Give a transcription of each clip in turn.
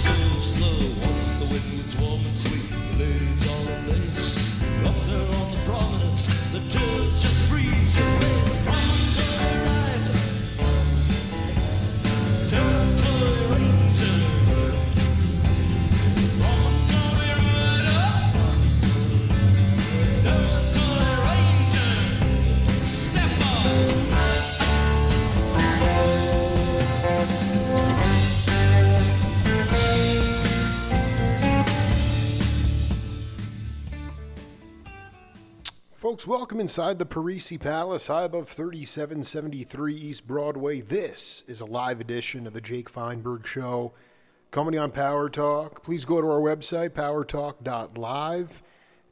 so slow. Once the wind was warm and sweet, the ladies all in lace. Up there on the promenade, the tears just freeze your face. Promontory rider, territory ranger. Promontory rider, territory ranger. Step up. Folks, welcome inside the Parisi Palace, high above 3773 East Broadway. This is a live edition of the Jake Feinberg Show, coming on Power Talk. Please go to our website, powertalk.live.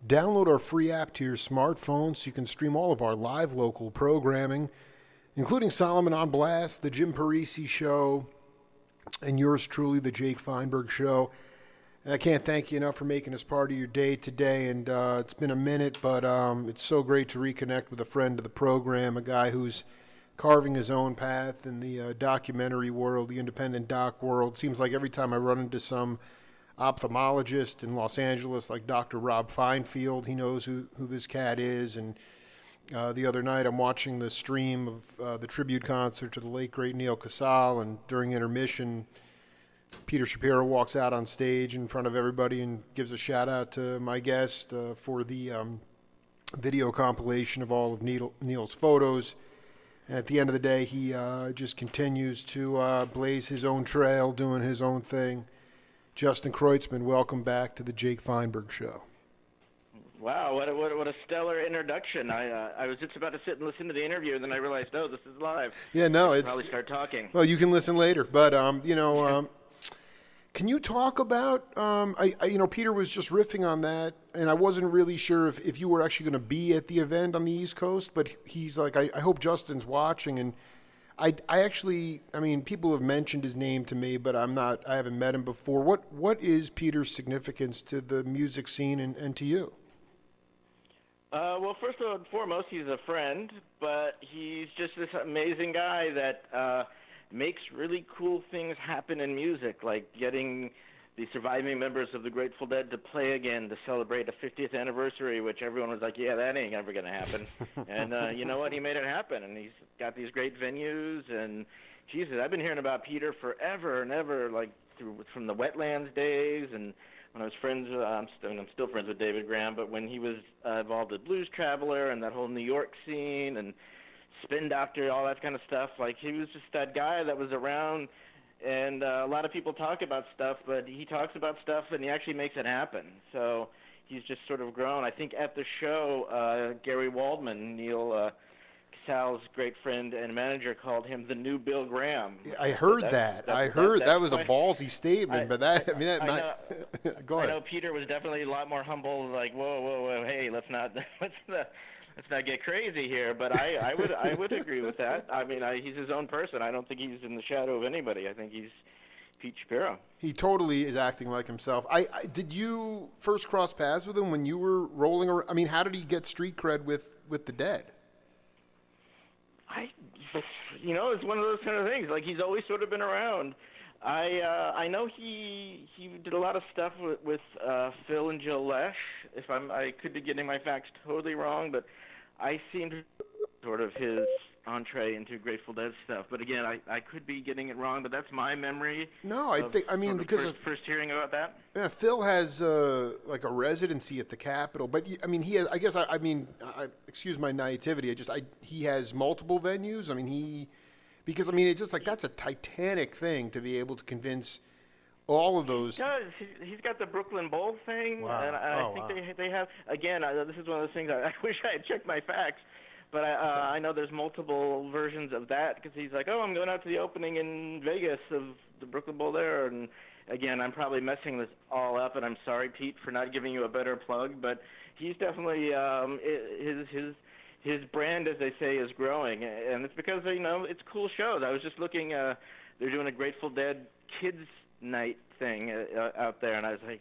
Download our free app to your smartphone so you can stream all of our live local programming, including Solomon on Blast, the Jim Parisi Show, and yours truly, the Jake Feinberg Show. And I can't thank you enough for making us part of your day today. And it's been a minute, but it's so great to reconnect with a friend of the program, a guy who's carving his own path in the documentary world, the independent doc world. Seems like every time I run into some ophthalmologist in Los Angeles, like Dr. Rob Feinfield, he knows who this cat is. And the other night I'm watching the stream of the tribute concert to the late, great Neil Casal, and during intermission, Peter Shapiro walks out on stage in front of everybody and gives a shout out to my guest for the video compilation of all of Neil's photos. And at the end of the day, he just continues to blaze his own trail, doing his own thing. Justin Kreutzmann, welcome back to the Jake Feinberg Show. Wow, what a stellar introduction. I was just about to sit and listen to the interview, and then I realized, oh, this is live. Yeah, no, it's probably start talking. Well, you can listen later, but can you talk about, Peter was just riffing on that, and I wasn't really sure if you were actually going to be at the event on the East Coast, but he's like, I hope Justin's watching, and I people have mentioned his name to me, but I haven't met him before. What is Peter's significance to the music scene and to you? Well, first and foremost, he's a friend, but he's just this amazing guy that makes really cool things happen in music, like getting the surviving members of the Grateful Dead to play again to celebrate a 50th anniversary, which everyone was like, yeah, that ain't ever going to happen. And you know what? He made it happen, and he's got these great venues. And, Jesus, I've been hearing about Peter forever and ever, like from the Wetlands days, and when I was friends with, I'm still friends with David Graham, but when he was involved with Blues Traveler and that whole New York scene and Spin Doctor, all that kind of stuff. Like, he was just that guy that was around, and a lot of people talk about stuff, but he talks about stuff and he actually makes it happen. So he's just sort of grown. I think at the show, Gary Waldman, Neil Casal's great friend and manager, called him the new Bill Graham. I heard that. I heard that was a ballsy statement, but go ahead. I know Peter was definitely a lot more humble, like, whoa, hey, let's not get crazy here, but I would agree with that. I mean, he's his own person. I don't think he's in the shadow of anybody. I think he's Pete Shapiro. He totally is acting like himself. Did you first cross paths with him when you were rolling around? I mean, how did he get street cred with the Dead? It's one of those kind of things. Like, he's always sort of been around. I know he did a lot of stuff with Phil and Jill Lesh. I could be getting my facts totally wrong, but I seem to sort of his entree into Grateful Dead stuff. But again, I could be getting it wrong, but that's my memory. No, because first hearing about that. Yeah, Phil has like a residency at the Capitol, but I mean, he has. I excuse my naivety. He has multiple venues. I mean, it's just like that's a titanic thing to be able to convince all of those. He does. He's got the Brooklyn Bowl thing, wow. And I think they have. Again, this is one of those things. I wish I had checked my facts, but I know there's multiple versions of that because he's like, I'm going out to the opening in Vegas of the Brooklyn Bowl there, and again, I'm probably messing this all up, and I'm sorry, Pete, for not giving you a better plug, but he's definitely his brand, as they say, is growing, and it's because it's cool shows. I was just looking. They're doing a Grateful Dead kids night thing out there, and I was like,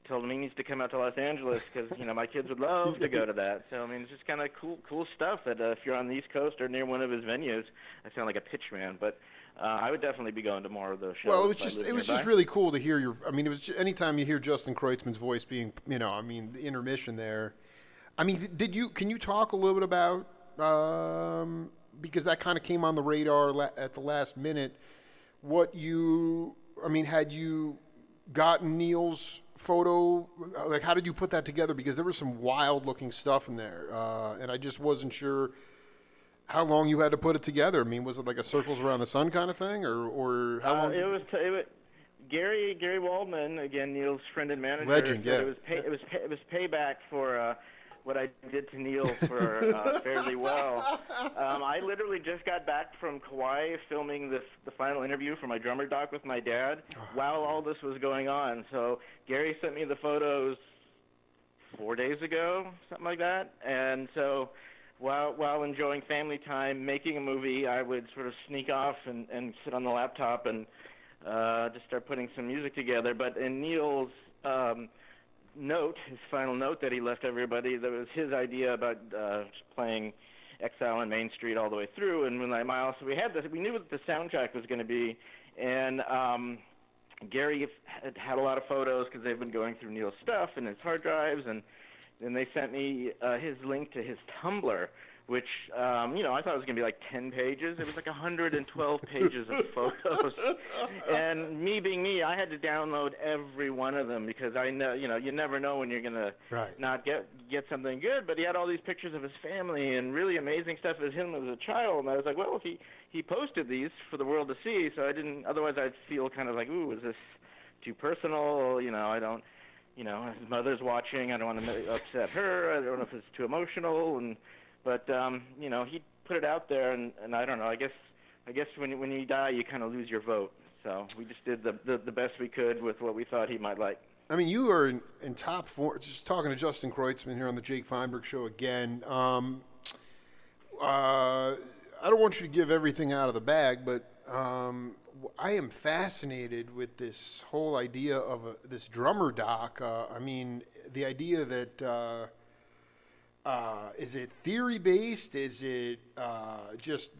told him he needs to come out to Los Angeles because my kids would love to go to that. So I mean, it's just kind of cool stuff that if you're on the East Coast or near one of his venues, I sound like a pitch man, but I would definitely be going to more of those shows. Well, if I lived it was nearby. just really cool to hear your. I mean, it was just, anytime you hear Justin Kreutzmann's voice being, I mean, the intermission there. I mean, can you talk a little bit about because that kind of came on the radar at the last minute. I mean, had you gotten Neil's photo? Like, how did you put that together? Because there was some wild-looking stuff in there, and I just wasn't sure how long you had to put it together. I mean, was it like a circles around the sun kind of thing, or how long? It was Gary Waldman, again, Neil's friend and manager. Legend, said yeah. It was payback for what I did to Neil for fairly well. I literally just got back from Kauai filming the final interview for my drummer doc with my dad while all this was going on. So Gary sent me the photos 4 days ago, something like that. And so while enjoying family time, making a movie, I would sort of sneak off and sit on the laptop and just start putting some music together. But in Neil's his final note that he left everybody, that was his idea about playing Exile on Main Street all the way through. And when we knew what the soundtrack was going to be, and Gary had a lot of photos because they've been going through Neil's stuff and his hard drives, and then they sent me his link to his Tumblr, which, I thought it was going to be like 10 pages. It was like 112 pages of photos. And me being me, I had to download every one of them because I know, you never know when you're going to not get something good. But he had all these pictures of his family and really amazing stuff of him as a child. And I was like, well, if he posted these for the world to see, so I didn't, otherwise I'd feel kind of like, ooh, is this too personal? I don't, his mother's watching. I don't want to upset her. I don't know if it's too emotional. But he put it out there, and I don't know. I guess when you die, you kind of lose your vote. So we just did the best we could with what we thought he might like. I mean, you are in top form. Just talking to Justin Kreutzmann here on the Jake Feinberg Show again. I don't want you to give everything out of the bag, but I am fascinated with this whole idea of this drummer doc. I mean, the idea that. Is it theory-based? Is it just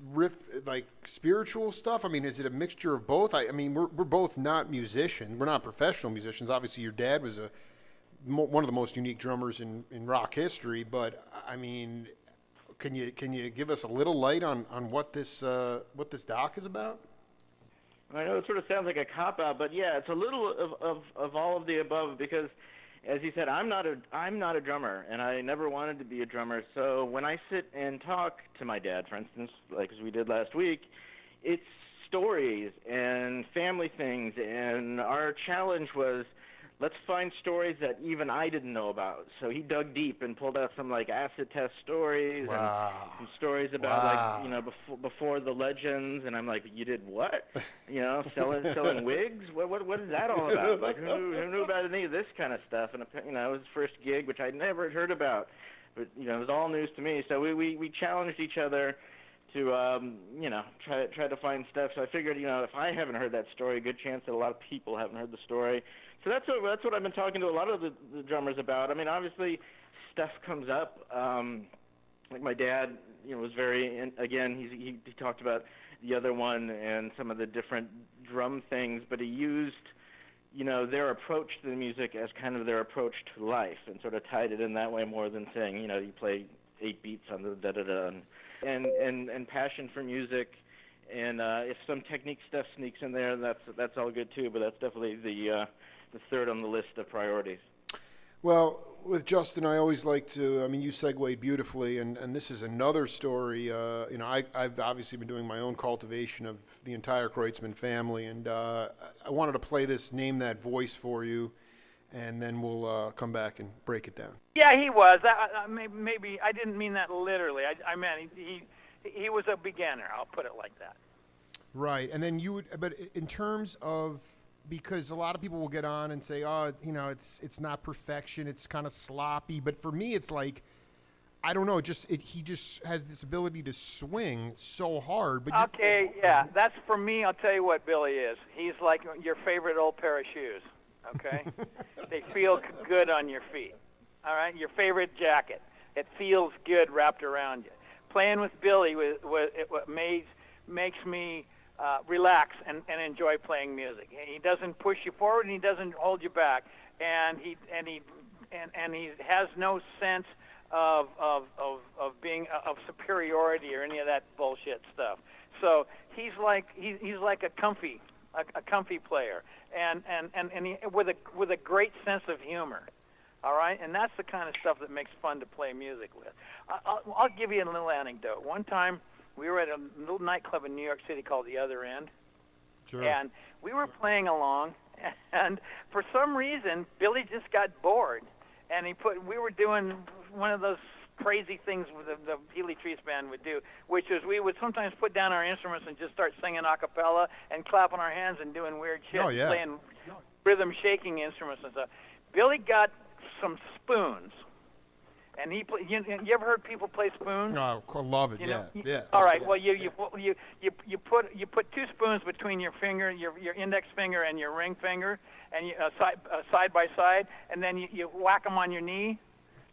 spiritual stuff? I mean, is it a mixture of both? I mean, we're both not musicians. We're not professional musicians. Obviously, your dad was one of the most unique drummers in rock history. But, I mean, can you give us a little light on what this doc is about? I know it sort of sounds like a cop-out, but, yeah, it's a little of all of the above because – as he said, I'm not a drummer, and I never wanted to be a drummer. So when I sit and talk to my dad, for instance, like as we did last week, it's stories and family things. And our challenge was, let's find stories that even I didn't know about. So he dug deep and pulled out some like acid test stories and some stories about before the legends. And I'm like, you did what? Selling wigs? What is that all about? Like who knew about any of this kind of stuff? And it was his first gig, which I never had heard about. But it was all news to me. So we challenged each other to try to find stuff. So I figured, if I haven't heard that story, a good chance that a lot of people haven't heard the story. So that's what I've been talking to a lot of the drummers about. I mean, obviously, stuff comes up. Like my dad, was very. And again, he talked about the other one and some of the different drum things, but he used, their approach to the music as kind of their approach to life, and sort of tied it in that way more than saying, you play 8 beats on the da da da, and passion for music. And if some technique stuff sneaks in there, that's all good too. But that's definitely the third on the list of priorities. Well, with Justin, I always like to. I mean, you segued beautifully, and this is another story. I've obviously been doing my own cultivation of the entire Kreutzmann family, and I wanted to play this "Name That Voice" for you, and then we'll come back and break it down. Yeah, he was. Maybe I didn't mean that literally. I meant he was a beginner. I'll put it like that. Right, and then but in terms of. Because a lot of people will get on and say, it's not perfection, it's kind of sloppy. But for me, it's like, I don't know, he just has this ability to swing so hard. But that's for me. I'll tell you what Billy is. He's like your favorite old pair of shoes. Okay, they feel good on your feet. All right, your favorite jacket. It feels good wrapped around you. Playing with Billy makes me relax and enjoy playing music. He doesn't push you forward and he doesn't hold you back, and he has no sense of being of superiority or any of that bullshit stuff. So he's like a comfy player, and he, with a great sense of humor. All right, and that's the kind of stuff that makes fun to play music with. I'll give you a little anecdote. One time, we were at a little nightclub in New York City called The Other End, Sure. and we were playing along, and for some reason, Billy just got bored, and we were doing one of those crazy things the Healy Trees band would do, which is we would sometimes put down our instruments and just start singing a cappella and clapping our hands and doing weird shit, Oh, yeah. playing rhythm shaking instruments and stuff. Billy got some spoons, and you ever heard people play spoons? Oh, I love it. You know, Yeah. All right. Well, you put two spoons between your finger, your index finger, and your ring finger, and side by side, and then you whack them on your knee,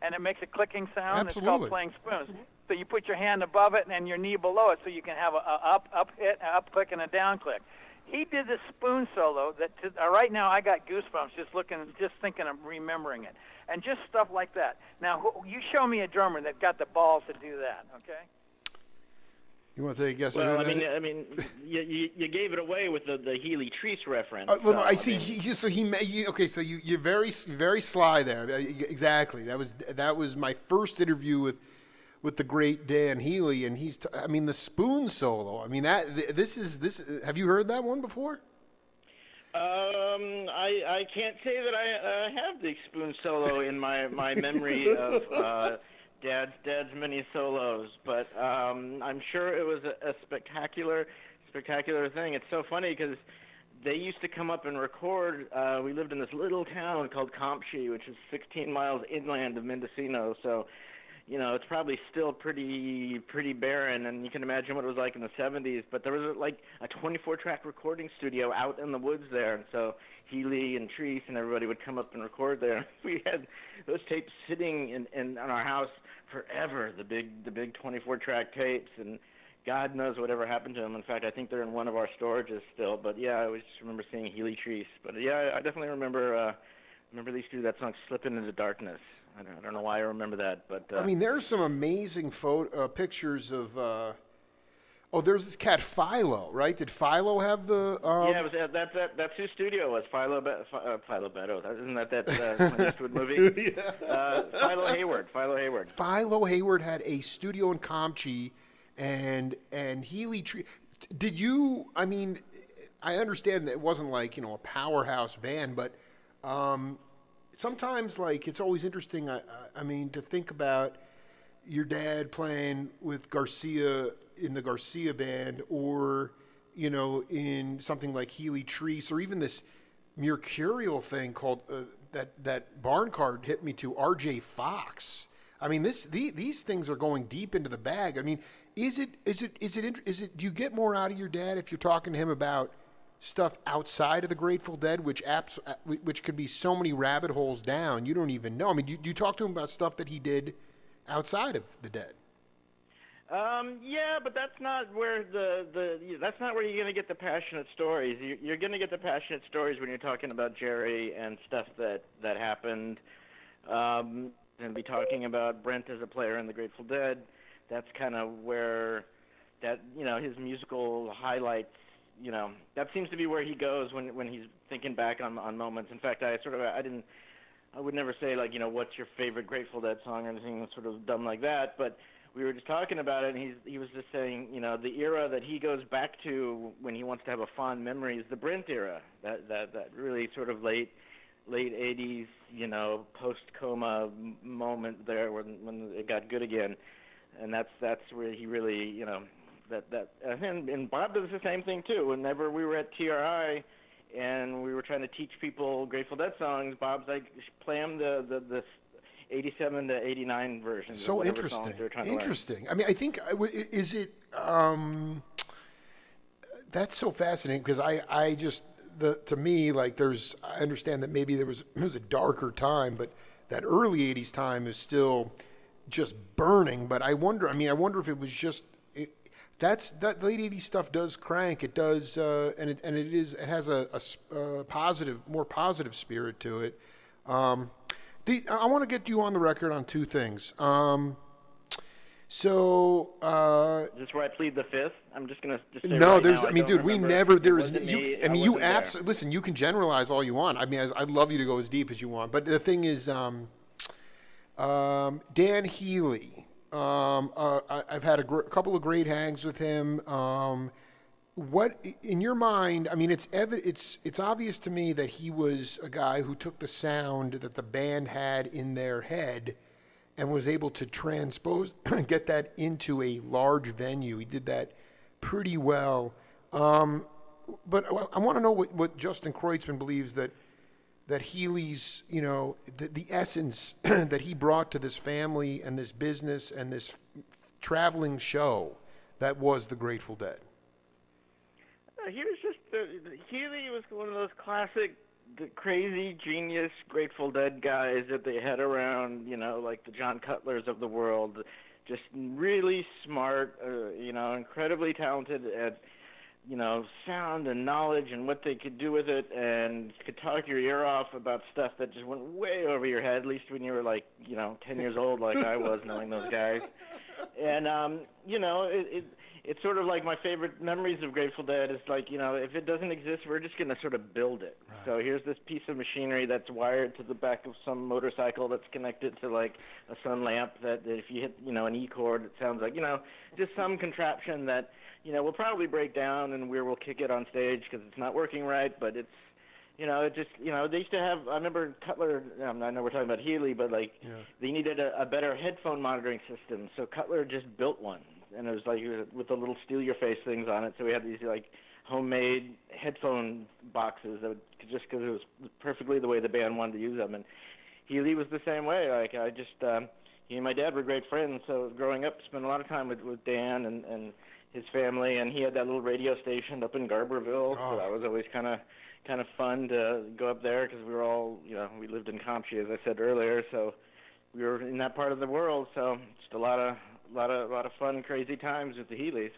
and it makes a clicking sound. Absolutely. It's called playing spoons. So you put your hand above it and your knee below it, so you can have a up click, and a down click. He did this spoon solo that right now I got goosebumps just thinking of remembering it, and just stuff like that. Now you show me a drummer that got the balls to do that, okay? You want to take a guess? Well, at who that is? I mean, you gave it away with the Healy Trees reference. Well, no, so, I see. So you're very sly there. Exactly. That was my first interview with the great Dan Healy, and the spoon solo. I mean, this. Have you heard that one before? I can't say that I have the spoon solo in my memory of Dad's many solos, but I'm sure it was a spectacular thing. It's so funny because they used to come up and record. We lived in this little town called Compshe, which is 16 miles inland of Mendocino, so it's probably still pretty barren, and you can imagine what it was like in the 70s, but there was like a 24-track recording studio out in the woods there, and so Healy and Treese and everybody would come up and record there. We had those tapes sitting in our house forever, the big 24-track tapes, and God knows whatever happened to them. In fact, I think they're in one of our storages still, but yeah, I always remember seeing Healy Treese. But yeah, I definitely remember these two, that song, Slipping into Darkness. I don't know why I remember that, but there's some amazing pictures of. There's this cat Philo, right? Did Philo have the? Yeah, it was, that's whose studio was. Philo Beto. Isn't that Clint Eastwood movie? Yeah. Philo Hayward. Philo Hayward had a studio in Compshe, and Healy Tree. Did you? I mean, I understand that it wasn't like a powerhouse band, but. Sometimes, it's always interesting, to think about your dad playing with Garcia in the Garcia band, or, in something like Healy Treese, or even this mercurial thing called, that barn card hit me to, R.J. Fox. I mean, these things are going deep into the bag. I mean, do you get more out of your dad if you're talking to him about stuff outside of the Grateful Dead, which could be so many rabbit holes down you don't even know? I mean, do you talk to him about stuff that he did outside of the Dead? Yeah, but that's not where that's not where you're going to get the passionate stories. You're going to get the passionate stories when you're talking about Jerry and stuff that happened. And be talking about Brent as a player in the Grateful Dead. That's kind of where his musical highlights. That seems to be where he goes when he's thinking back on moments. In fact, I would never say what's your favorite Grateful Dead song or anything sort of dumb like that. But we were just talking about it, and he was just saying, the era that he goes back to when he wants to have a fond memory is the Brent era. That really sort of late 80s, post coma moment there when it got good again, and that's where he really and Bob does the same thing too. Whenever we were at TRI and we were trying to teach people Grateful Dead songs, Bob's like, play them the 87 to 89 versions. So interesting. Interesting. I mean, I think is it that's so fascinating, because I just to me, I understand that maybe it was a darker time, but that early 80s time is still just burning. But I wonder if it was just that late '80s stuff does crank. It does, it has a more positive spirit to it. I want to get you on the record on two things. Is this where I plead the fifth? I'm just gonna just say no, right there's. now, I mean, don't dude, we remember. never. It There is. wasn't You. me. I mean, wasn't there. listen. You can generalize all you want. I mean, I'd love you to go as deep as you want. But the thing is, Dan Healy. I've had a couple of great hangs with him. What in your mind? I mean, it's obvious to me that he was a guy who took the sound that the band had in their head and was able to transpose, get that into a large venue. He did that pretty well. But I want to know what Justin Kreutzmann believes that Healy's, the essence that he brought to this family and this business and this traveling show that was the Grateful Dead. He was just Healy was one of those classic, the crazy genius Grateful Dead guys that they had around, like the John Cutlers of the world, just really smart, incredibly talented at, sound and knowledge and what they could do with it, and could talk your ear off about stuff that just went way over your head, at least when you were 10 years old like I was, knowing those guys. And, it's sort of like my favorite memories of Grateful Dead is if it doesn't exist, we're just going to sort of build it. Right. So here's this piece of machinery that's wired to the back of some motorcycle that's connected to a sun lamp that if you hit, an E chord, it sounds like, just some contraption that, will probably break down and we'll kick it on stage because it's not working right, but it's, they used to have, I remember Cutler, I know we're talking about Healy, but they needed a better headphone monitoring system. So Cutler just built one. And it was with the little steal your face things on it. So we had these homemade headphone boxes that just because it was perfectly the way the band wanted to use them. And Healy was the same way. He and my dad were great friends. So growing up, spent a lot of time with Dan and his family. And he had that little radio station up in Garberville. Oh. So that was always kind of fun to go up there because we were all, we lived in Compsey, as I said earlier. So we were in that part of the world. So just a lot of fun, crazy times with the Healys.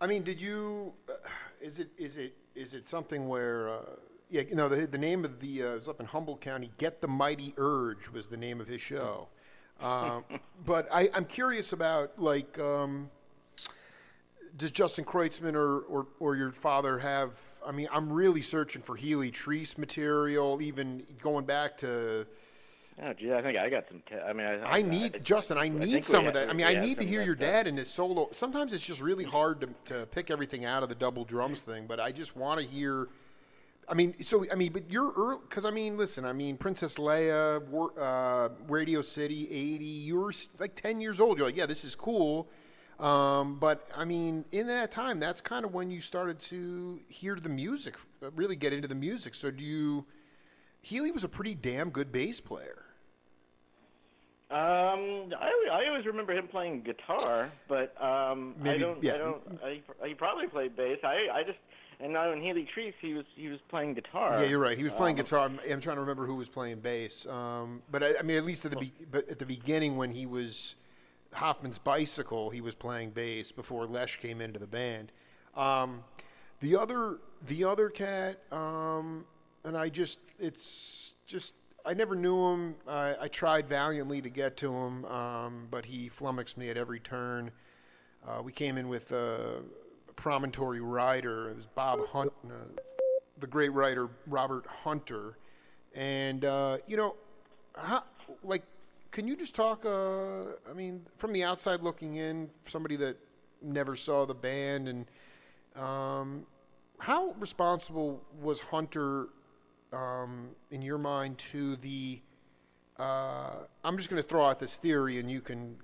I mean, did you? Is it something where? The name of the it was up in Humboldt County. Get the Mighty Urge was the name of his show. But I'm curious about does Justin Kreutzmann or your father have? I mean, I'm really searching for Healy Treese material, even going back to Oh, gee, I think I got some. I need Justin. I need think some we of that. have- I mean, we I have need to some hear of your that dad in his solo. Sometimes it's just really hard to pick everything out of the double drums thing, but I just want to hear. But you're early because listen. Princess Leia, Radio City, 80. You were like 10 years old. You're like, yeah, this is cool. But in that time, that's kind of when you started to hear the music, really get into the music. So Healy was a pretty damn good bass player. I always remember him playing guitar, but he probably played bass. And now in Healy Treats, he was playing guitar. Yeah, you're right. He was playing guitar. I'm trying to remember who was playing bass. But at least at the beginning when he was Hoffman's Bicycle, he was playing bass before Lesh came into the band. The other cat, and I never knew him. I tried valiantly to get to him, but he flummoxed me at every turn. We came in with a Promontory writer. It was Bob Hunt, the great writer Robert Hunter, and can you just talk? From the outside looking in, somebody that never saw the band, and how responsible was Hunter in your mind to the? I'm just going to throw out this theory, and you can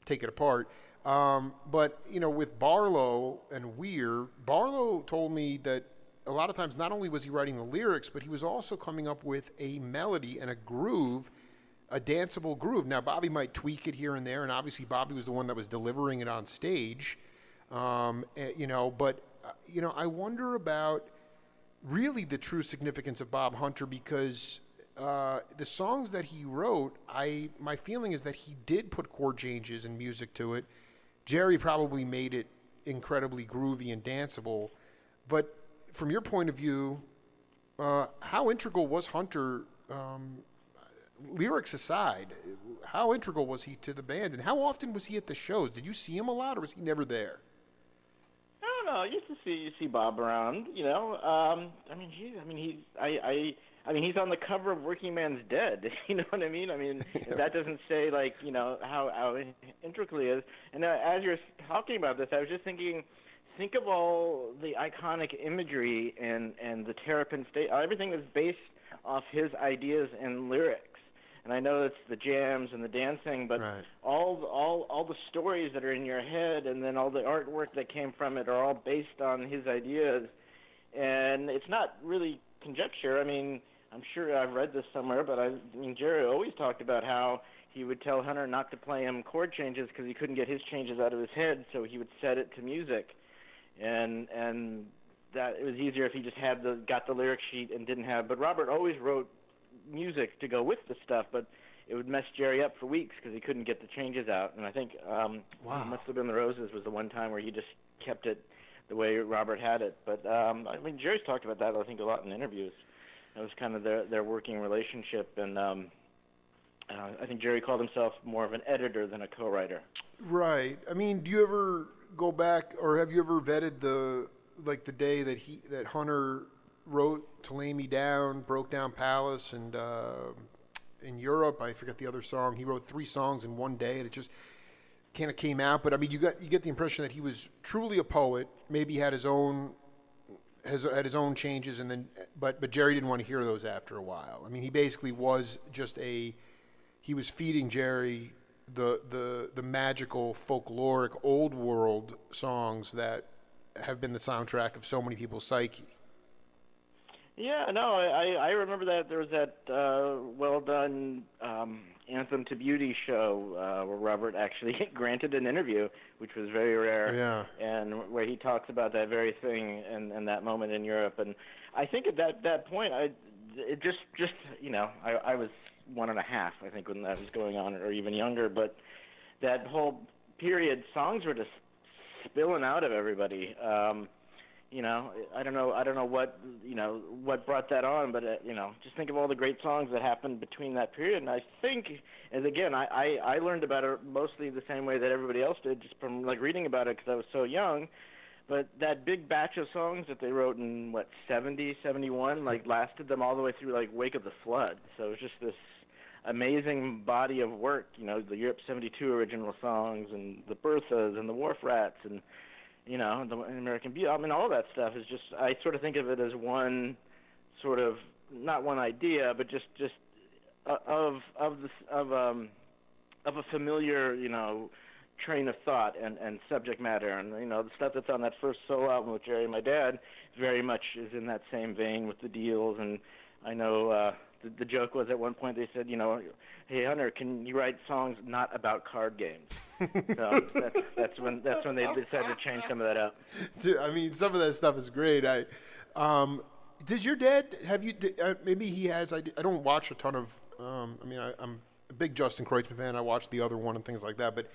take it apart. But with Barlow and Weir, Barlow told me that a lot of times not only was he writing the lyrics, but he was also coming up with a melody and a groove, a danceable groove. Now Bobby might tweak it here and there, and obviously Bobby was the one that was delivering it on stage. But I wonder about really the true significance of Bob Hunter, because the songs that he wrote, my feeling is that he did put chord changes and music to it. Jerry probably made it incredibly groovy and danceable. But from your point of view, how integral was Hunter, lyrics aside, how integral was he to the band? And how often was he at the shows? Did you see him a lot, or was he never there? I don't know. I used to see Bob around. He's on the cover of Working Man's Dead. You know what I mean? That doesn't say how intricately it is. And as you're talking about this, I was just thinking, think of all the iconic imagery and the Terrapin State. Everything is based off his ideas and lyrics. And I know it's the jams and the dancing, but right. all the stories that are in your head, and then all the artwork that came from it, are all based on his ideas. And it's not really conjecture. I'm sure I've read this somewhere, but Jerry always talked about how he would tell Hunter not to play him chord changes because he couldn't get his changes out of his head, so he would set it to music, and that it was easier if he just got the lyric sheet and didn't have. But Robert always wrote music to go with the stuff, but it would mess Jerry up for weeks because he couldn't get the changes out. And I think It Must Have Been the Roses was the one time where he just kept it the way Robert had it. But Jerry's talked about that, I think, a lot in interviews. It was kind of their working relationship, and I think Jerry called himself more of an editor than a co-writer. Right. Do you ever go back, or have you ever vetted the day that Hunter wrote "To Lay Me Down," "Broke Down Palace," and in Europe, I forget the other song. He wrote 3 songs in one day, and it just kind of came out. But you get the impression that he was truly a poet. Maybe he had his own changes, and then but Jerry didn't want to hear those after a while. He basically was just he was feeding Jerry the magical folkloric old world songs that have been the soundtrack of so many people's psyche. Yeah, no, I remember that there was that well done Anthem to Beauty show where Robert actually granted an interview, which was very rare. Yeah. And where he talks about that very thing and that moment in Europe. And I think at that point, I was 1.5, I think, when that was going on, or even younger. But that whole period, songs were just spilling out of everybody. I don't know what brought that on, but just think of all the great songs that happened between that period. And I think, as again, I learned about it mostly the same way that everybody else did, just from reading about it because I was so young. But that big batch of songs that they wrote in 70, 71, lasted them all the way through Wake of the Flood. So it was just this amazing body of work. You know, the Europe '72 original songs and the Berthas and the Wharf Rats and the American Beauty. I mean, all that stuff is just. I sort of think of it as one sort of not one idea, but just of a familiar train of thought and subject matter, and the stuff that's on that first solo album with Jerry, my dad, very much is in that same vein with the Deals. And I know the joke was at one point they said, hey Hunter, can you write songs not about card games? So that's when they decided to change some of that up. Dude, I mean, some of that stuff is great. Does your dad have you? Maybe he has. I don't watch a ton of. I'm a big Justin Kreutzmann fan. I watch the other one and things like that, but.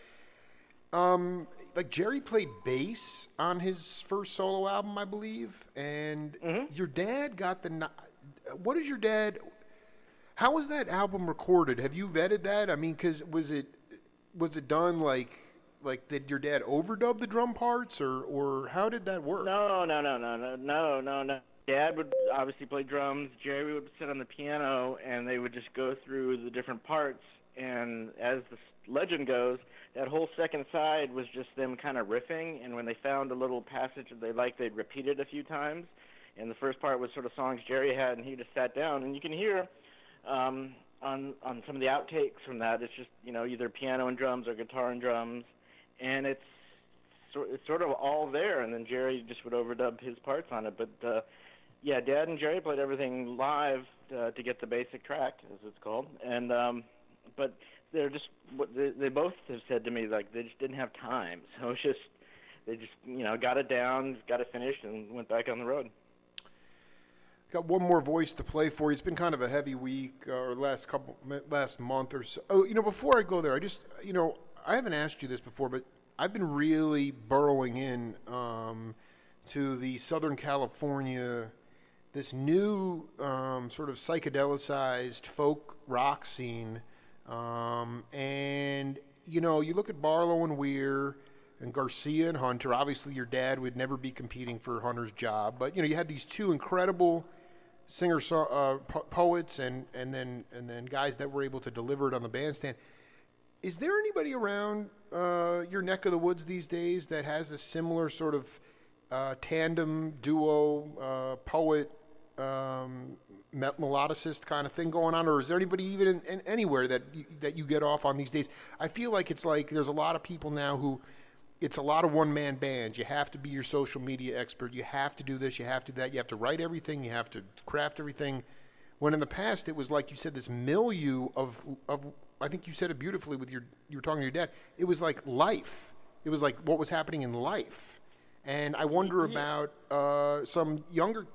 Like Jerry played bass on his first solo album, I believe, and your dad got the. What is your dad? How was that album recorded? Have you vetted that? I mean, because was it done like did your dad overdub the drum parts or how did that work? No. Dad would obviously play drums. Jerry would sit on the piano, and they would just go through the different parts. And as the legend goes, that whole second side was just them kind of riffing, and when they found a little passage that they liked, they'd repeat it a few times. And the first part was sort of songs Jerry had, and he just sat down, and you can hear on some of the outtakes from that, it's just either piano and drums or guitar and drums, and it's sort of all there. And then Jerry just would overdub his parts on it. But yeah, Dad and Jerry played everything live to get the basic track, as it's called, and but they're just they both have said to me, like, they just didn't have time, so it's just they just got it down, got it finished, and went back on the road. Got one more voice to play for you. It's been kind of a heavy week or last month or so. Oh, before I go there, I just I haven't asked you this before, but I've been really burrowing in to the Southern California, this new sort of psychedelicized folk rock scene. And you look at Barlow and Weir and Garcia and Hunter. Obviously, your dad would never be competing for Hunter's job, but you had these two incredible poets and then guys that were able to deliver it on the bandstand. Is there anybody around your neck of the woods these days that has a similar sort of tandem duo poet? Melodicist kind of thing going on, or is there anybody even in anywhere that you get off on these days? I feel like it's like there's a lot of people now who it's a lot of one-man bands. You have to be your social media expert. You have to do this. You have to do that. You have to write everything. You have to craft everything. When in the past it was like you said, this milieu of I think you said it beautifully with you were talking to your dad. It was like life. It was like what was happening in life. And I wonder about some younger.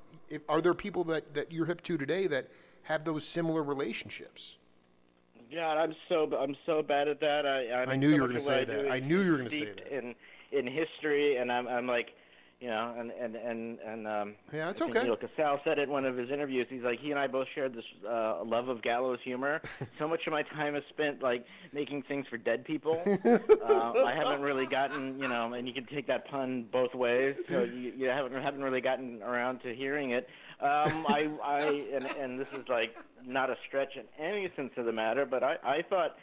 Are there people that you're hip to today that have those similar relationships? God, I'm so bad at that. I knew you were going to say that. I knew you were going to say that. In history, and I'm like, yeah, it's okay. Neil Casal said it in one of his interviews. He's like, he and I both shared this love of gallows humor. So much of my time is spent like making things for dead people. I haven't really gotten, and you can take that pun both ways. So you haven't really gotten around to hearing it. And this is like not a stretch in any sense of the matter, but I thought.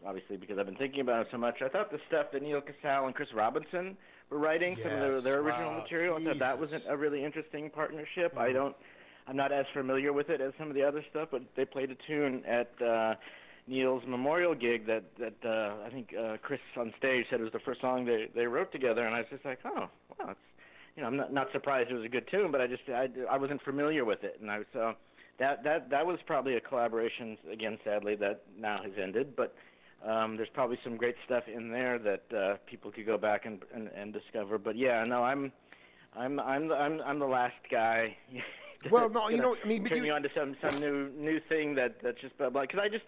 Obviously, because I've been thinking about it so much, I thought the stuff that Neil Casal and Chris Robinson were writing, some of their original material, I thought that was a really interesting partnership. I'm not as familiar with it as some of the other stuff, but they played a tune at Neil's memorial gig that I think Chris on stage said it was the first song they wrote together, and I was just like, oh, wow, it's, I'm not surprised it was a good tune, but I wasn't familiar with it, and so that was probably a collaboration, again, sadly, that now has ended, but. There's probably some great stuff in there that people could go back and discover. But yeah, no, I'm the last guy. Well, no, I mean, turn you on to some new thing that's just like because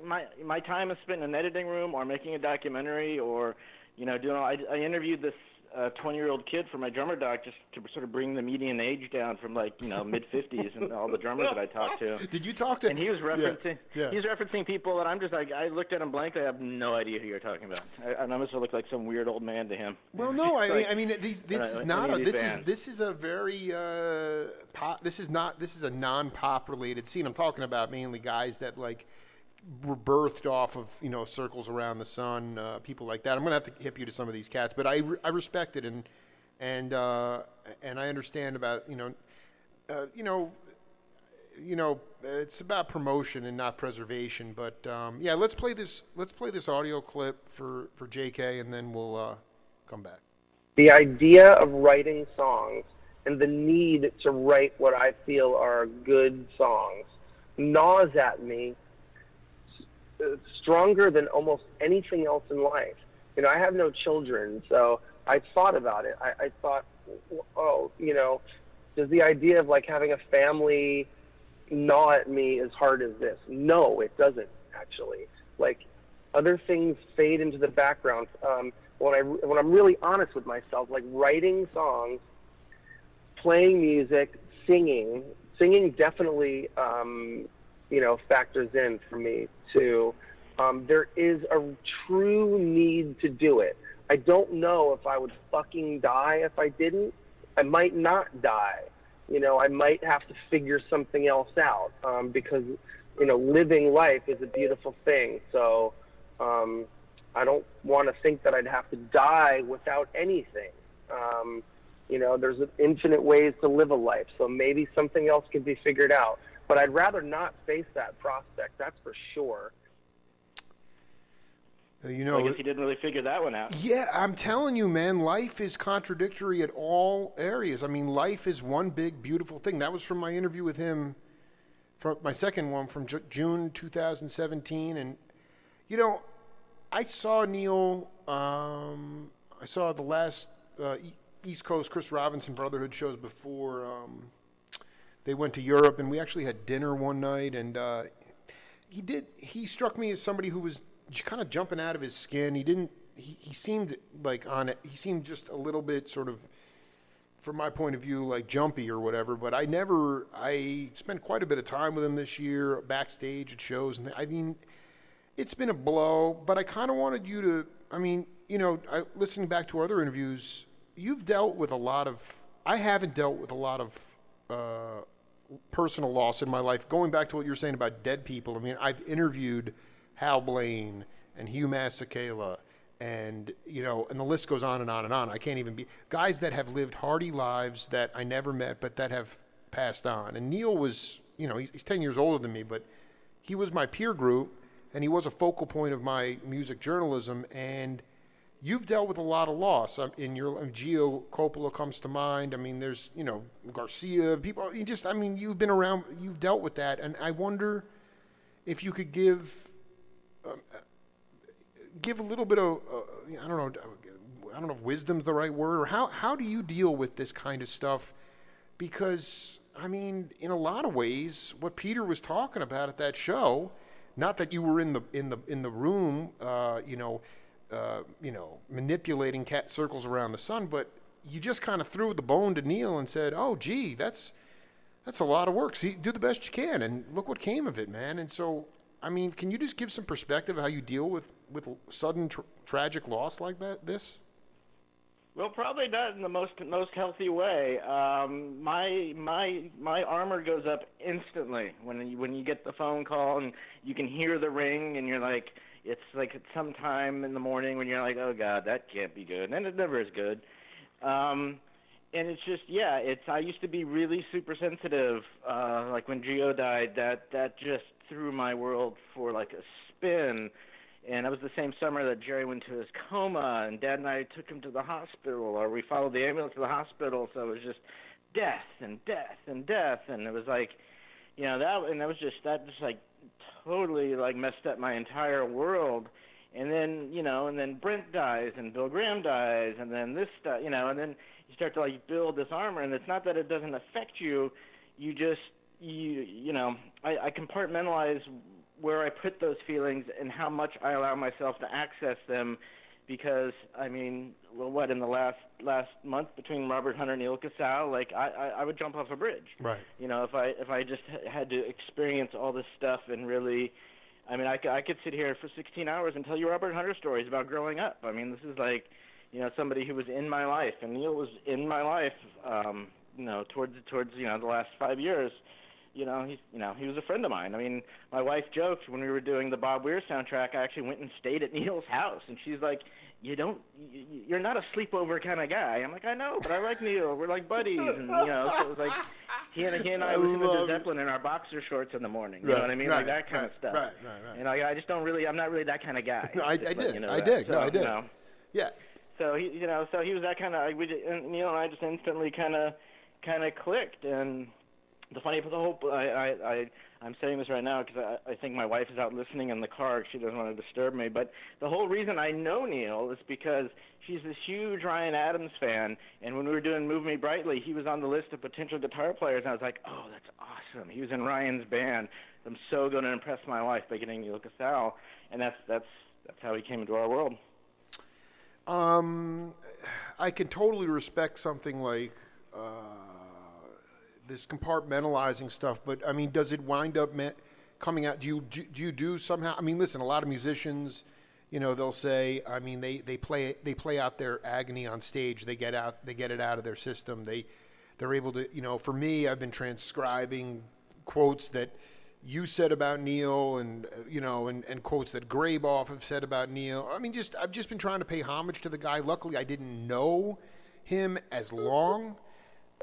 my time is spent in an editing room or making a documentary or doing. I interviewed this a 20-year-old kid for my drummer doc, just to sort of bring the median age down from like mid-50s and all the drummers that I talked to. Did you talk to? And he was referencing Yeah. he's referencing people that I'm just like, I looked at him blankly. I have no idea who you're talking about. I must have looked like some weird old man to him. Well, no, It's I mean, this is not a this is a very pop. This is a non-pop related scene. I'm talking about mainly guys that like were birthed off of Circles Around the Sun, people like that. I'm gonna have to hip you to some of these cats, but I respect it and I understand about it's about promotion and not preservation. But yeah, let's play this audio clip for JK, and then we'll come back. The idea of writing songs and the need to write what I feel are good songs gnaws at me stronger than almost anything else in life. I have no children, so I thought about it. I thought, does the idea of like having a family gnaw at me as hard as this? No, it doesn't actually. Like other things fade into the background. When I'm really honest with myself, like writing songs, playing music, singing definitely, factors in for me too. There is a true need to do it. I don't know if I would fucking die if I didn't. I might not die. I might have to figure something else out because, living life is a beautiful thing. So I don't want to think that I'd have to die without anything. There's infinite ways to live a life, so maybe something else could be figured out. But I'd rather not face that prospect, that's for sure. I guess he didn't really figure that one out. Yeah, I'm telling you, man, life is contradictory at all areas. I mean, life is one big, beautiful thing. That was from my interview with him, from my second one from June 2017. And, I saw Neil, I saw the last East Coast Chris Robinson Brotherhood shows before they went to Europe, and we actually had dinner one night, and he struck me as somebody who was kind of jumping out of his skin. He seemed like on it. He seemed just a little bit sort of, from my point of view, like jumpy or whatever, but I spent quite a bit of time with him this year backstage at shows, and I mean, it's been a blow, but I kind of wanted you to, listening back to other interviews, you've dealt with a lot of, I haven't dealt with a lot of personal loss in my life. Going back to what you're saying about dead people, I mean, I've interviewed Hal Blaine and Hugh Masekela and, and the list goes on and on and on. I can't even be, guys that have lived hardy lives that I never met, but that have passed on. And Neil was, he's 10 years older than me, but he was my peer group, and he was a focal point of my music journalism. And you've dealt with a lot of loss. Gio Coppola comes to mind. I mean, there's, Garcia, people, you've been around, you've dealt with that. And I wonder if you could give a little bit of, I don't know if wisdom's the right word, or how do you deal with this kind of stuff? Because, in a lot of ways, what Peter was talking about at that show, not that you were in the room, manipulating cat circles around the sun, but you just kind of threw the bone to Neil and said, "Oh, gee, that's a lot of work. See, do the best you can, and look what came of it, man." And so, can you just give some perspective of how you deal with sudden tragic loss like that? Well, probably not in the most healthy way. My armor goes up instantly when you get the phone call and you can hear the ring, and you're like, it's like at some time in the morning when you're like, oh God, that can't be good, and it never is good. And it's just, I used to be really super sensitive. Like when Gio died, that just threw my world for like a spin. And that was the same summer that Jerry went to his coma, and Dad and I took him to the hospital, or we followed the ambulance to the hospital. So it was just death and death and death, and it was like, that just like totally like messed up my entire world. And then and then Brent dies, and Bill Graham dies, and then this stuff, and then you start to like build this armor, and it's not that it doesn't affect you, you just I compartmentalize where I put those feelings and how much I allow myself to access them because I mean, well, what in the last month between Robert Hunter and Neil Casal, like I would jump off a bridge. Right. You know, if I just had to experience all this stuff and really, I mean, I could sit here for 16 hours and tell you Robert Hunter stories about growing up. I mean, this is like, you know, somebody who was in my life, and Neil was in my life. You know, towards you know the last 5 years. You know, he was a friend of mine. I mean, my wife joked when we were doing the Bob Weir soundtrack, I actually went and stayed at Neil's house, and she's like, you're not a sleepover kind of guy. I'm like, I know, but I like Neil. We're like buddies, and you know, so it was like he and I listened to Zeppelin in our boxer shorts in the morning. You know what I mean? Like that kind of stuff. Right. And I just don't really, I'm not really that kind of guy. No, I Just did. you know I that. did. So, No, I did. You know, Yeah. so he was that kind of. Neil and I just instantly kind of clicked, and the funny the whole I'm saying this right now because I think my wife is out listening in the car. She doesn't want to disturb me. But the whole reason I know Neil is because she's this huge Ryan Adams fan, and when we were doing Move Me Brightly, he was on the list of potential guitar players, and I was like, oh, that's awesome. He was in Ryan's band. I'm so going to impress my wife by getting Neil Casal, and that's how he came into our world. I can totally respect something like this compartmentalizing stuff, but I mean, does it wind up coming out? Do you do somehow? I mean, listen, a lot of musicians, you know, they'll say, I mean, they play out their agony on stage. They get it out of their system. They're able to, you know. For me, I've been transcribing quotes that you said about Neil, and you know, and quotes that Graboff have said about Neil. I mean, I've just been trying to pay homage to the guy. Luckily, I didn't know him as long.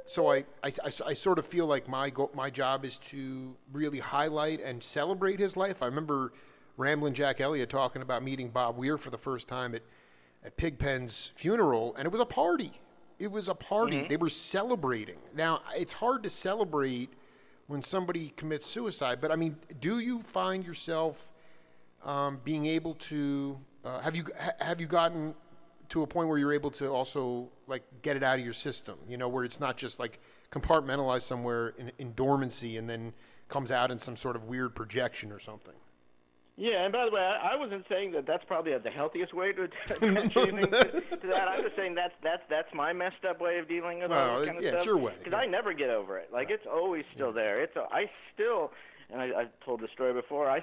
So I sort of feel like my job is to really highlight and celebrate his life. I remember Ramblin' Jack Elliott talking about meeting Bob Weir for the first time at Pigpen's funeral, and it was a party. It was a party. Mm-hmm. They were celebrating. Now, it's hard to celebrate when somebody commits suicide, but I mean, do you find yourself being able to have you gotten to a point where you're able to also like get it out of your system, you know, where it's not just like compartmentalized somewhere in dormancy and then comes out in some sort of weird projection or something? Yeah, and by the way, I wasn't saying that that's probably the healthiest way to attach anything to that. I'm just saying that's my messed up way of dealing with all this kind of stuff. Yeah, it's your way. Because I never get over it. Like, it's always still there. I still, and I've told the story before,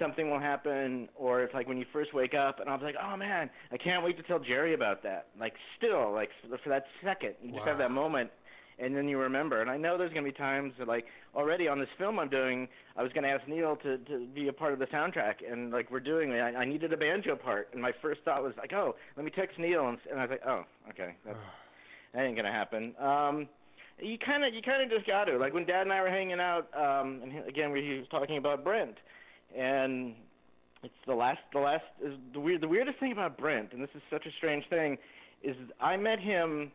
something will happen, or it's like when you first wake up, and I'll be like, oh, man, I can't wait to tell Jerry about that. Like, still, like, for that second, you just have that moment, and then you remember. And I know there's going to be times that, like, already on this film I'm doing, I was going to ask Neil to be a part of the soundtrack, and, like, we're doing it. I needed a banjo part, and my first thought was, like, oh, let me text Neil, and I was like, oh, okay, that ain't going to happen. You kind of just got to. Like, when Dad and I were hanging out, and again, he was talking about Brent, and it's the weirdest thing about Brent, and this is such a strange thing, is I met him.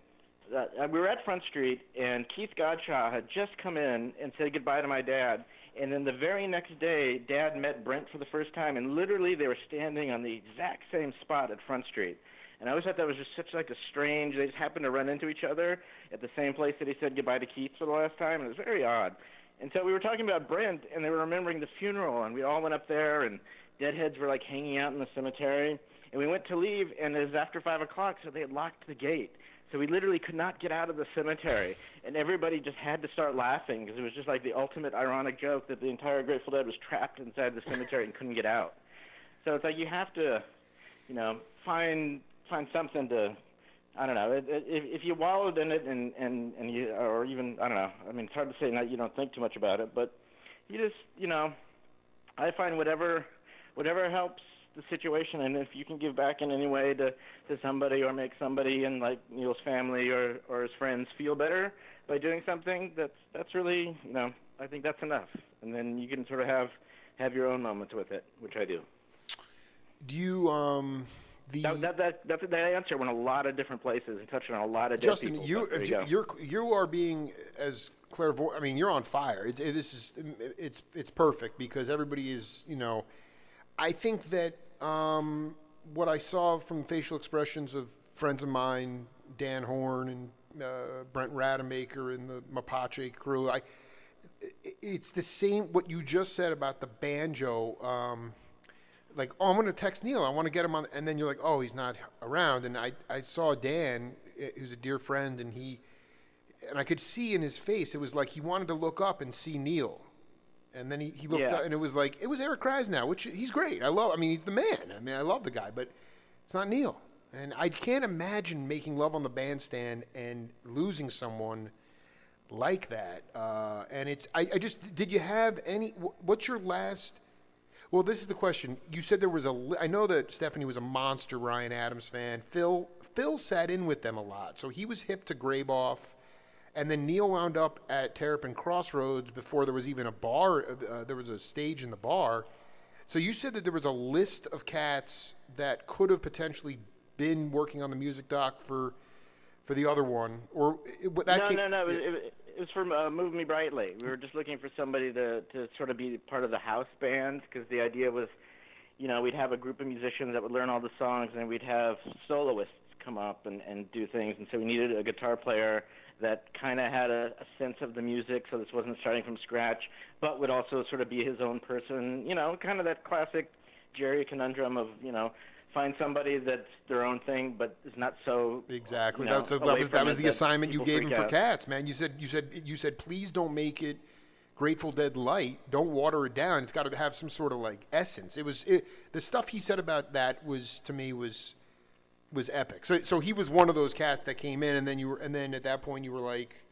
We were at Front Street, and Keith Godshaw had just come in and said goodbye to my dad. And then the very next day, Dad met Brent for the first time, and literally they were standing on the exact same spot at Front Street. And I always thought that was just such like a strange. They just happened to run into each other at the same place that he said goodbye to Keith for the last time, and it was very odd. And so we were talking about Brent, and they were remembering the funeral, and we all went up there, and deadheads were like hanging out in the cemetery. And we went to leave, and it was after 5 o'clock, so they had locked the gate. So we literally could not get out of the cemetery, and everybody just had to start laughing because it was just like the ultimate ironic joke that the entire Grateful Dead was trapped inside the cemetery and couldn't get out. So it's like you have to, you know, find something to, I don't know. If you wallowed in it and you, or even, I don't know. I mean, it's hard to say that you don't think too much about it, but you just, you know, I find whatever helps the situation, and if you can give back in any way to somebody or make somebody in like Neil's family or his friends feel better by doing something, that's really, you know, I think that's enough. And then you can sort of have your own moments with it, which I do. Do you that answer went a lot of different places and touched on a lot of Justin, people. Justin, you are being as clairvoyant. I mean, you're on fire. It's perfect because everybody is, you know. I think that what I saw from facial expressions of friends of mine, Dan Horn and Brent Rademacher and the Mapache crew, it's the same what you just said about the banjo. like, oh, I'm going to text Neil. I want to get him on. And then you're like, oh, he's not around. And I saw Dan, who's a dear friend, and I could see in his face, it was like he wanted to look up and see Neil. And then he looked up, and it was like, it was Eric Kreutzmann, which he's great. I mean, he's the man. I mean, I love the guy, but it's not Neil. And I can't imagine making love on the bandstand and losing someone like that. And I just, did you have any, what's your last, well, this is the question. You said there was I know that Stephanie was a monster Ryan Adams fan. Phil sat in with them a lot. So he was hip to Graboff. And then Neil wound up at Terrapin Crossroads before there was even a bar. There was a stage in the bar. So you said that there was a list of cats that could have potentially been working on the music doc for the other one, or that No. It was for Move Me Brightly. We were just looking for somebody to sort of be part of the house band, because the idea was, we'd have a group of musicians that would learn all the songs, and we'd have soloists come up and do things. And so we needed a guitar player that kind of had a sense of the music, so this wasn't starting from scratch, but would also sort of be his own person, kind of that classic Jerry conundrum of, find somebody that's their own thing, but is not so. Exactly. That was the assignment you gave him for Cats, man. You said, please don't make it Grateful Dead light. Don't water it down. It's got to have some sort of like essence. The stuff he said about that was epic. So he was one of those cats that came in, and then at that point you were like,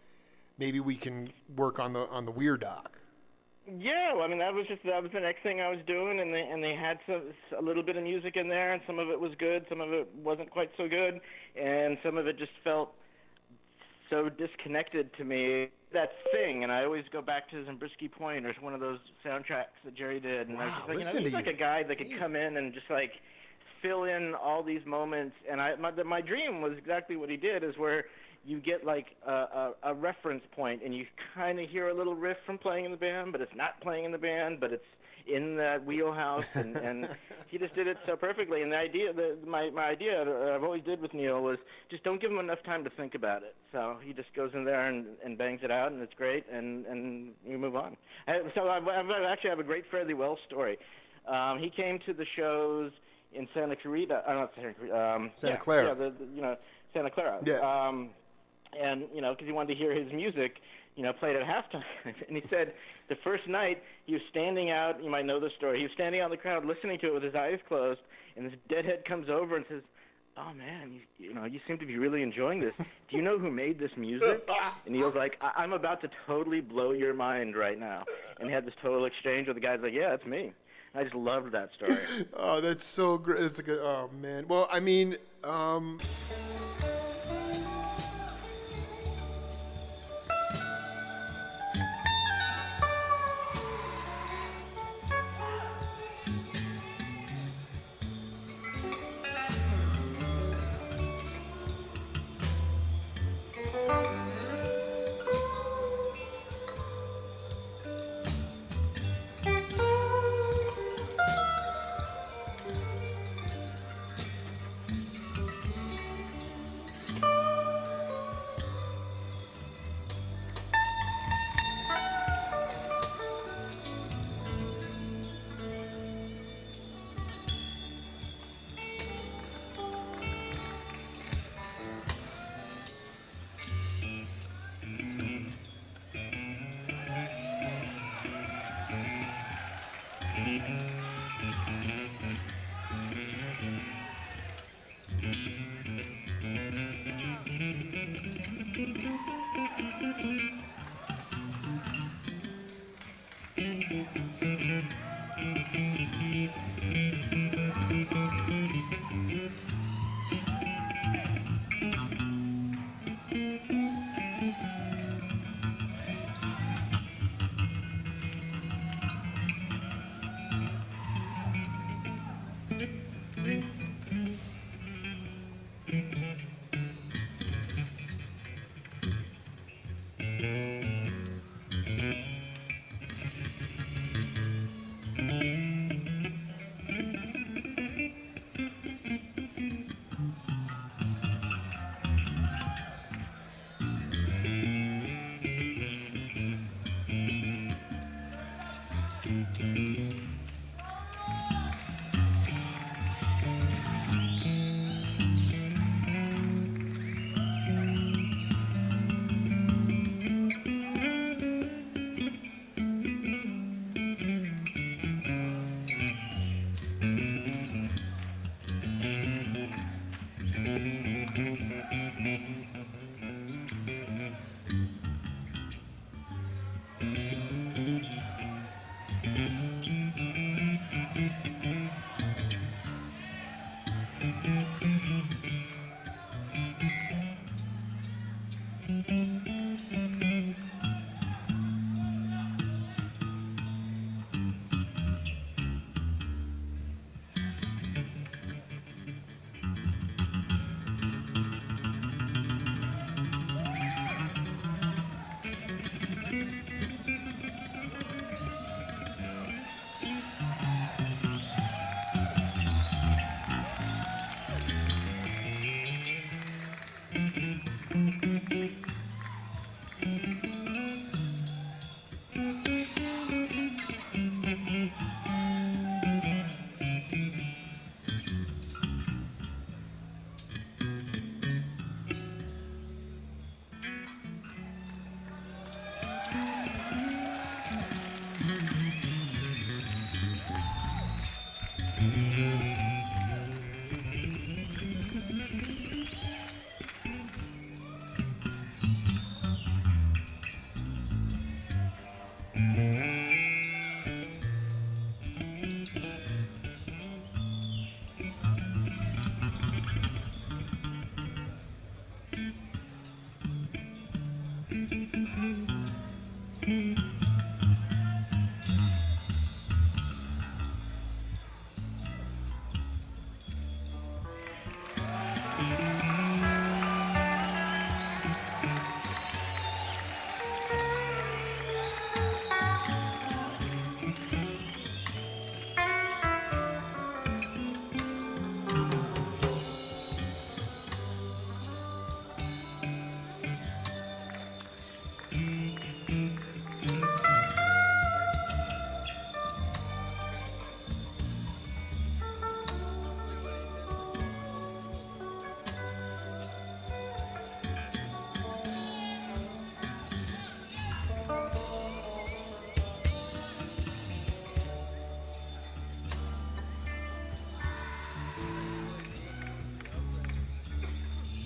maybe we can work on the Weird Doc. Yeah, well, I mean that was the next thing I was doing, and they had a little bit of music in there, and some of it was good, some of it wasn't quite so good, and some of it just felt so disconnected to me. That Thing, and I always go back to Zabriskie Point, or one of those soundtracks that Jerry did, and I was just like, he's like a guy that could come in and just like fill in all these moments, and my dream was exactly what he did, is where you get like a reference point, and you kind of hear a little riff from playing in the band, but it's not playing in the band, but it's in that wheelhouse, and he just did it so perfectly. And the idea, my idea that I've always did with Neil was just don't give him enough time to think about it. So he just goes in there and bangs it out, and it's great, and you move on. So I actually have a great Fairly Well story. He came to the shows in Santa Clarita, not Santa Clarita, Santa Clara. Yeah, Santa Clara. Yeah. And, because he wanted to hear his music, played at halftime. And he said the first night he was standing out, you might know the story, he was standing out in the crowd listening to it with his eyes closed, and this deadhead comes over and says, oh, man, you seem to be really enjoying this. Do you know who made this music? And Neil's like, I'm about to totally blow your mind right now. And he had this total exchange with the guy. He's like, yeah, it's me. I just loved that story. Oh, that's so great. It's like oh, man. Well, I mean,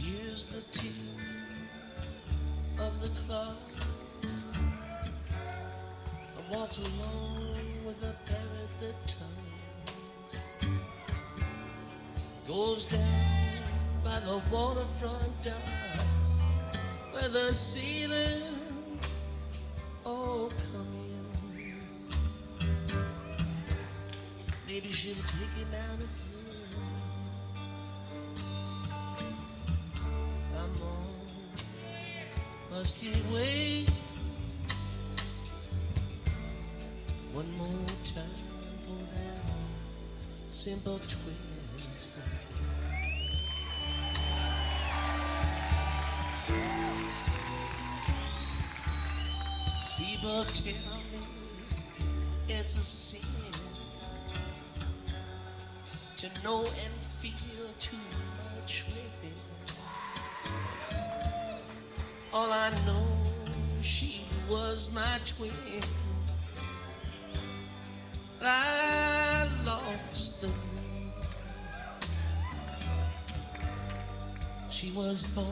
Here's the tip of the clock. I walked along with a parrot that tongue goes down by the waterfront docks where the ceiling oh come in. Maybe she'll pick him out again. I'm on. Must he wait one more time for that simple twist of fate? People tell me it's a sin to know and feel too much with it. All I know, she was my twin. But I lost the ring. She was born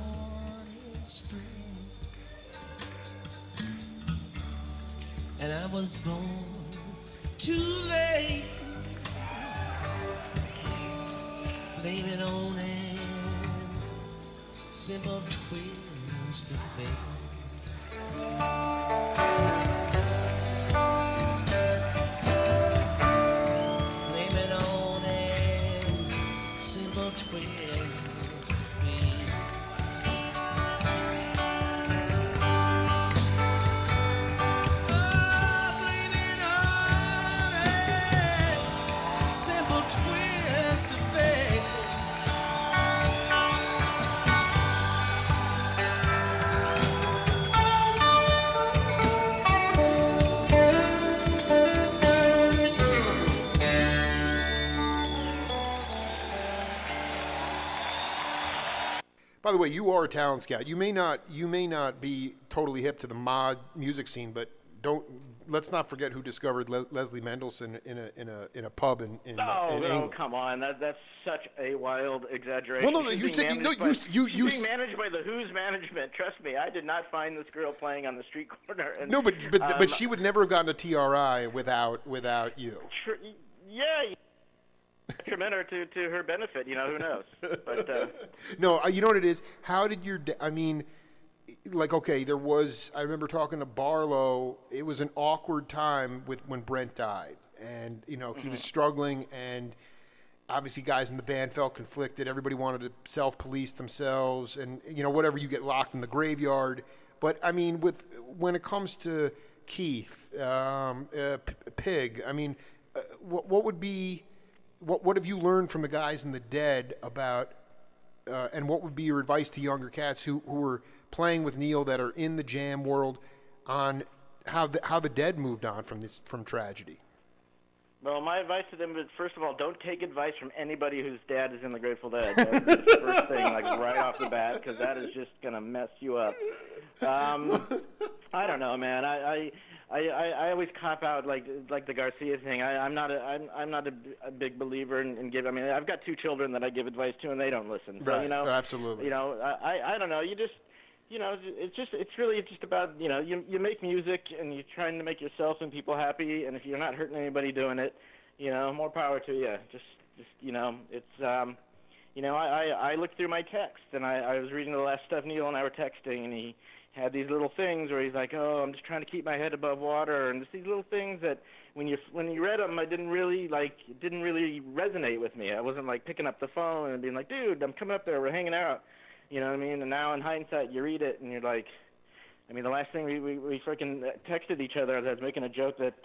in spring, and I was born too late. Blame it on an simple twist of fate. Blame it on an simple twist of fate. Oh, blame it on a simple twist of fate. By the way, you are a talent scout. You may not be totally hip to the mod music scene, but let's not forget who discovered Leslie Mendelssohn in a pub in England. Come on, that's such a wild exaggeration. Well, no, you said she's being managed by the Who's management. Trust me, I did not find this girl playing on the street corner. And, no, but she would never have gotten a TRI without you. Yeah. Detriment or to her benefit, who knows? But no, you know what it is. How did there was. I remember talking to Barlow. It was an awkward time when Brent died, and he was struggling, and obviously guys in the band felt conflicted. Everybody wanted to self-police themselves, and whatever, you get locked in the graveyard. But I mean, when it comes to Keith, Pig, I mean, what would be what have you learned from the guys in the Dead about, and what would be your advice to younger cats who are playing with Neil that are in the jam world on how the Dead moved on from tragedy? Well, my advice to them is, first of all, don't take advice from anybody whose dad is in the Grateful Dead. That's the first thing, right off the bat, because that is just going to mess you up. I don't know, man. I always cop out like the Garcia thing. I'm not a big believer in give. I mean, I've got 2 children that I give advice to, and they don't listen. So, Right. Absolutely. I don't know. You just, it's really just about, you make music and you're trying to make yourself and people happy, and if you're not hurting anybody doing it, more power to you. Just it's I looked through my text, and I was reading the last stuff Neil and I were texting, and he had these little things where he's like, "Oh, I'm just trying to keep my head above water," and just these little things that when you read them, it didn't really resonate with me. I wasn't like picking up the phone and being like, "Dude, I'm coming up there, we're hanging out," you know what I mean? And now in hindsight, you read it and you're like, I mean, the last thing we freaking texted each other, I was making a joke that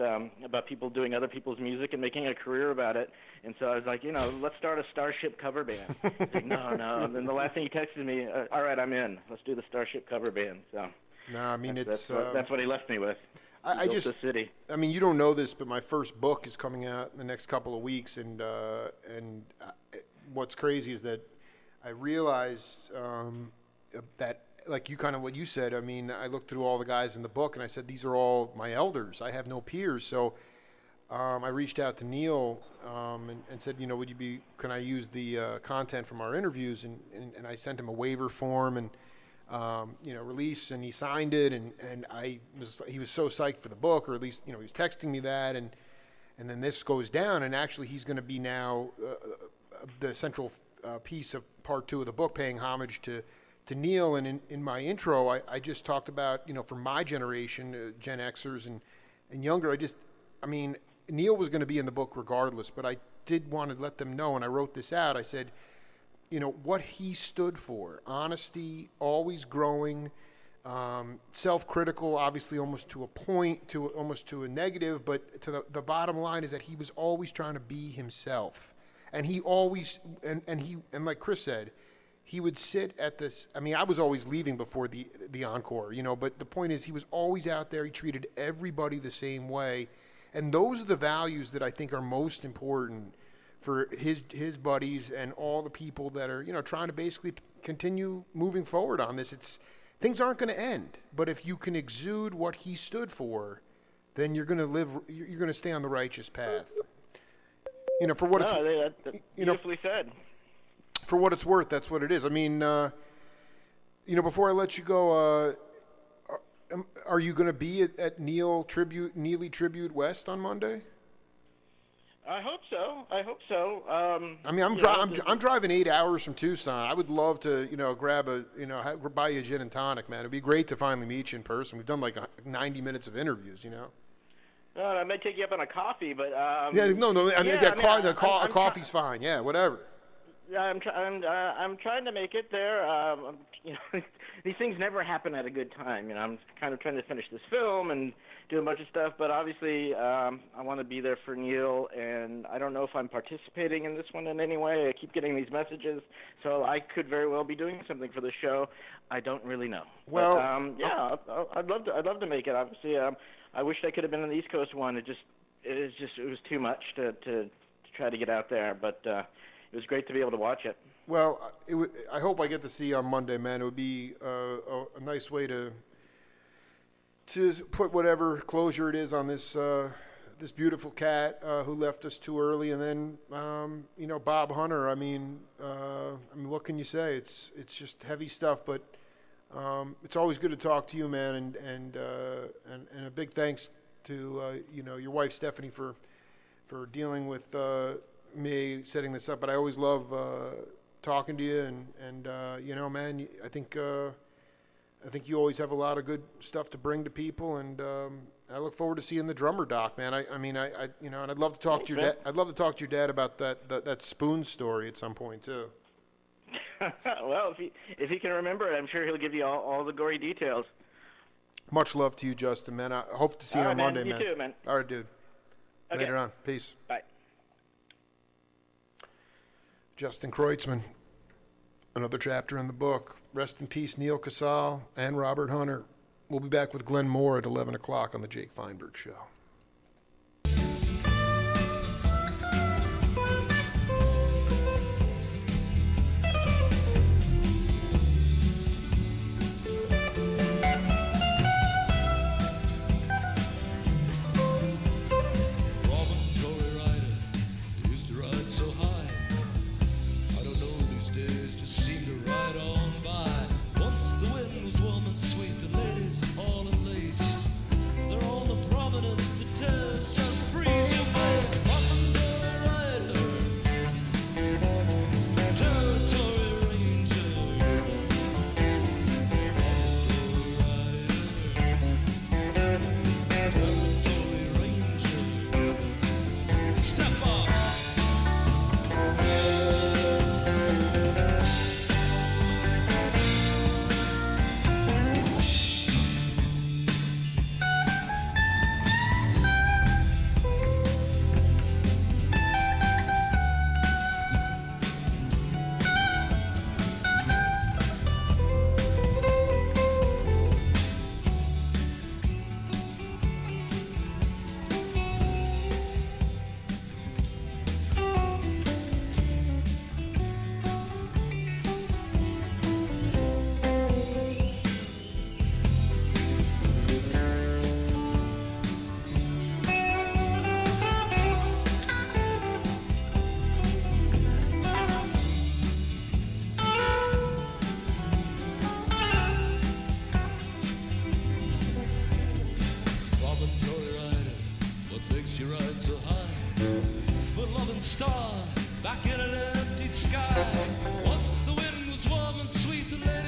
about people doing other people's music and making a career about it. And so I was like, let's start a Starship cover band. He's like, no. And then the last thing he texted me, all right, I'm in. Let's do the Starship cover band. So no, I mean, that's what he left me with. I Built the city. I mean, you don't know this, but my first book is coming out in the next couple of weeks, and what's crazy is that I realized that, like you kind of what you said, I mean, I looked through all the guys in the book and I said, these are all my elders. I have no peers. So I reached out to Neil and said, can I use the content from our interviews? And I sent him a waiver form and, release, and he signed it. And he was so psyched for the book, or at least, he was texting me that. And then this goes down, and actually he's going to be now the central piece of part 2 of the book, paying homage to Neil. And in my intro, I just talked about, for my generation, Gen Xers and younger, Neil was going to be in the book regardless, but I did want to let them know, and I wrote this out. I said, what he stood for: honesty, always growing, self-critical, obviously almost to a point, almost to a negative, but to the bottom line is that he was always trying to be himself. And he always, and like Chris said, he would sit at this. I mean, I was always leaving before the encore, but the point is, he was always out there. He treated everybody the same way. And those are the values that I think are most important for his buddies and all the people that are, trying to basically continue moving forward on this. Things aren't going to end. But if you can exude what he stood for, then you're going to stay on the righteous path. For what it's beautifully said. For what it's worth, that's what it is. I mean, before I let you go, are you going to be at Neely Tribute West on Monday? I hope so. I'm driving 8 hours from Tucson. I would love to, buy you a gin and tonic, man. It'd be great to finally meet you in person. We've done like 90 minutes of interviews, I may take you up on a coffee, but coffee's fine. Yeah, whatever. Yeah, I'm trying to make it there. These things never happen at a good time. I'm kind of trying to finish this film and do a bunch of stuff, but obviously I want to be there for Neil, and I don't know if I'm participating in this one in any way. I keep getting these messages, so I could very well be doing something for the show. I don't really know. Well, but, I'd love to make it. Obviously, I wish I could have been on the East Coast one. It was too much to try to get out there, but it was great to be able to watch it. Well, I hope I get to see you on Monday, man. It would be a nice way to put whatever closure it is on this this beautiful cat who left us too early, and then Bob Hunter. I mean, what can you say? It's just heavy stuff, but it's always good to talk to you, man. And a big thanks to your wife Stephanie for dealing with me setting this up. But I always love talking to you, and man, I think you always have a lot of good stuff to bring to people, and I look forward to seeing the drummer doc, man. And I'd love to talk to your dad. I'd love to talk to your dad about that spoon story at some point too. Well, if he can remember it, I'm sure he'll give you all the gory details. Much love to you, Justin, man. I hope to see you on Monday, man. You too, man. All right, dude. Okay. Later on. Peace. Bye. Justin Kreutzmann. Another chapter in the book. Rest in peace, Neil Casal and Robert Hunter. We'll be back with Glenn Moore at 11 o'clock on The Jake Feinberg Show. Step up. You ride so high, put love and star back in an empty sky. Once the wind was warm and sweet, the lady